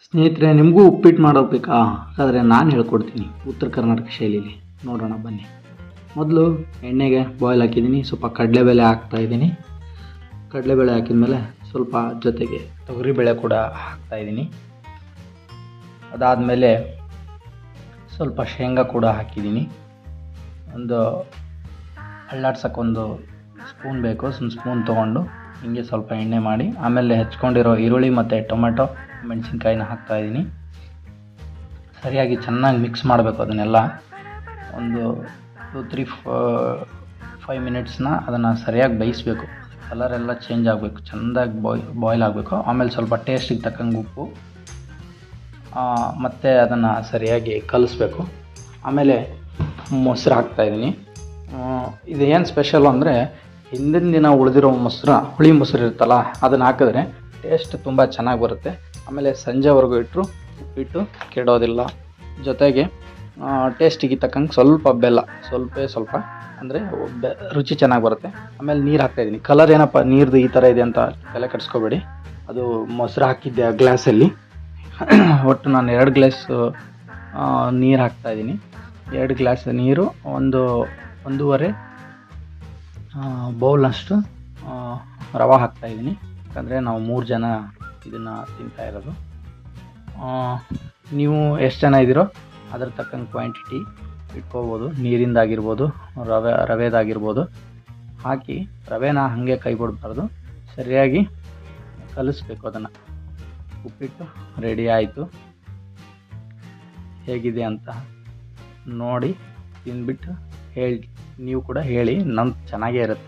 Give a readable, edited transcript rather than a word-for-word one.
ಸ್ನೇಹಿತರೆ, ನಿಮಗೂ ಉಪ್ಪಿಟ್ಟು ಮಾಡೋದು ಬೇಕಾ? ಹಾಗಾದರೆ ನಾನು ಹೇಳ್ಕೊಡ್ತೀನಿ ಉತ್ತರ ಕರ್ನಾಟಕ ಶೈಲಿಲಿ. ನೋಡೋಣ ಬನ್ನಿ. ಮೊದಲು ಎಣ್ಣೆಗೆ ಬಾಯ್ಲ್ ಹಾಕಿದ್ದೀನಿ, ಸ್ವಲ್ಪ ಕಡಲೆಬೇಳೆ ಹಾಕ್ತಾಯಿದ್ದೀನಿ. ಕಡಲೆಬೇಳೆ ಹಾಕಿದ್ಮೇಲೆ ಸ್ವಲ್ಪ ಜೊತೆಗೆ ತೊಗರಿಬೇಳೆ ಕೂಡ ಹಾಕ್ತಾಯಿದ್ದೀನಿ. ಅದಾದಮೇಲೆ ಸ್ವಲ್ಪ ಶೇಂಗಾ ಕೂಡ ಹಾಕಿದ್ದೀನಿ. ಒಂದು ಅಳ್ಳಾಡ್ಸೋಕ್ಕೊಂದು ಸ್ಪೂನ್ ಬೇಕು, ಒಂದು ಸ್ಪೂನ್ ತೊಗೊಂಡು ಹಿಂಗೆ ಸ್ವಲ್ಪ ಎಣ್ಣೆ ಮಾಡಿ ಆಮೇಲೆ ಹೆಚ್ಕೊಂಡಿರೋ ಈರುಳ್ಳಿ ಮತ್ತು ಟೊಮೆಟೊ ಮೆಣಸಿನ್ಕಾಯಿನ ಹಾಕ್ತಾಯಿದ್ದೀನಿ. ಸರಿಯಾಗಿ ಚೆನ್ನಾಗಿ ಮಿಕ್ಸ್ ಮಾಡಬೇಕು ಅದನ್ನೆಲ್ಲ. ಒಂದು 2-3-5 ಮಿನಿಟ್ಸ್ನ ಅದನ್ನು ಸರಿಯಾಗಿ ಬೇಯಿಸಬೇಕು. ಕಲರೆಲ್ಲ ಚೇಂಜ್ ಆಗಬೇಕು, ಚೆಂದಾಗಿ ಬಾಯ್ಲ್ ಆಗಬೇಕು. ಆಮೇಲೆ ಸ್ವಲ್ಪ ಟೇಸ್ಟಿಗೆ ತಕ್ಕಂಗೆ ಉಪ್ಪು ಮತ್ತು ಅದನ್ನು ಸರಿಯಾಗಿ ಕಲಿಸ್ಬೇಕು. ಆಮೇಲೆ ಮೊಸರು ಹಾಕ್ತಾಯಿದ್ದೀನಿ. ಇದು ಏನು ಸ್ಪೆಷಲ್ ಅಂದರೆ, ಹಿಂದಿನ ದಿನ ಉಳಿದಿರೋ ಮೊಸರು, ಹುಳಿ ಮೊಸರು ಇರುತ್ತಲ್ಲ, ಅದನ್ನು ಹಾಕಿದ್ರೆ ಟೇಸ್ಟ್ ತುಂಬ ಚೆನ್ನಾಗಿ ಬರುತ್ತೆ. ಆಮೇಲೆ ಸಂಜೆವರೆಗೂ ಇಟ್ಟರು ಉಪ್ಪಿಟ್ಟು ಕೆಡೋದಿಲ್ಲ. ಜೊತೆಗೆ ಟೇಸ್ಟಿಗೆ ತಕ್ಕಂಗೆ ಸ್ವಲ್ಪ ಬೆಲ್ಲ, ಸ್ವಲ್ಪ ಅಂದರೆ ರುಚಿ ಚೆನ್ನಾಗಿ ಬರುತ್ತೆ. ಆಮೇಲೆ ನೀರು ಹಾಕ್ತಾಯಿದ್ದೀನಿ. ಕಲರ್ ಏನಪ್ಪ ನೀರ್ದು ಈ ಥರ ಇದೆ ಅಂತ ತಲೆ ಕೆಡಿಸ್ಕೋಬೇಡಿ, ಅದು ಮೊಸರು ಹಾಕಿದ್ದೆ ಆ ಗ್ಲಾಸಲ್ಲಿ. ಒಟ್ಟು ನಾನು 2 ಗ್ಲಾಸ್ ನೀರು ಹಾಕ್ತಾಯಿದ್ದೀನಿ. 2 ಗ್ಲಾಸ್ ನೀರು, 1.5 ಬೌಲ್ನಷ್ಟು ರವೆ ಹಾಕ್ತಾಯಿದ್ದೀನಿ. ಯಾಕಂದರೆ ನಾವು 3 ಜನ ಇದನ್ನು ತಿಂತಾ ಇರೋದು. ನೀವು ಎಷ್ಟು ಜನ ಇದ್ದೀರೋ ಅದ್ರ ತಕ್ಕಂಗೆ ಕ್ವಾಂಟಿಟಿ ಇಟ್ಕೋಬೋದು. ನೀರಿಂದಾಗಿರ್ಬೋದು, ರವೆದಾಗಿರ್ಬೋದು. ಹಾಕಿ ರವೆನ ಹಾಗೆ ಕೈ ಬಿಡಬಾರ್ದು, ಸರಿಯಾಗಿ ಕಲಿಸ್ಬೇಕು ಅದನ್ನು. ಉಪ್ಪಿಟ್ಟು ರೆಡಿ ಆಯಿತು. ಹೇಗಿದೆ ಅಂತ ನೋಡಿ ತಿಂದ್ಬಿಟ್ಟು ಹೇಳಿ, ನೀವು ಕೂಡ ಹೇಳಿ. ಚೆನ್ನಾಗೇ ಇರುತ್ತೆ.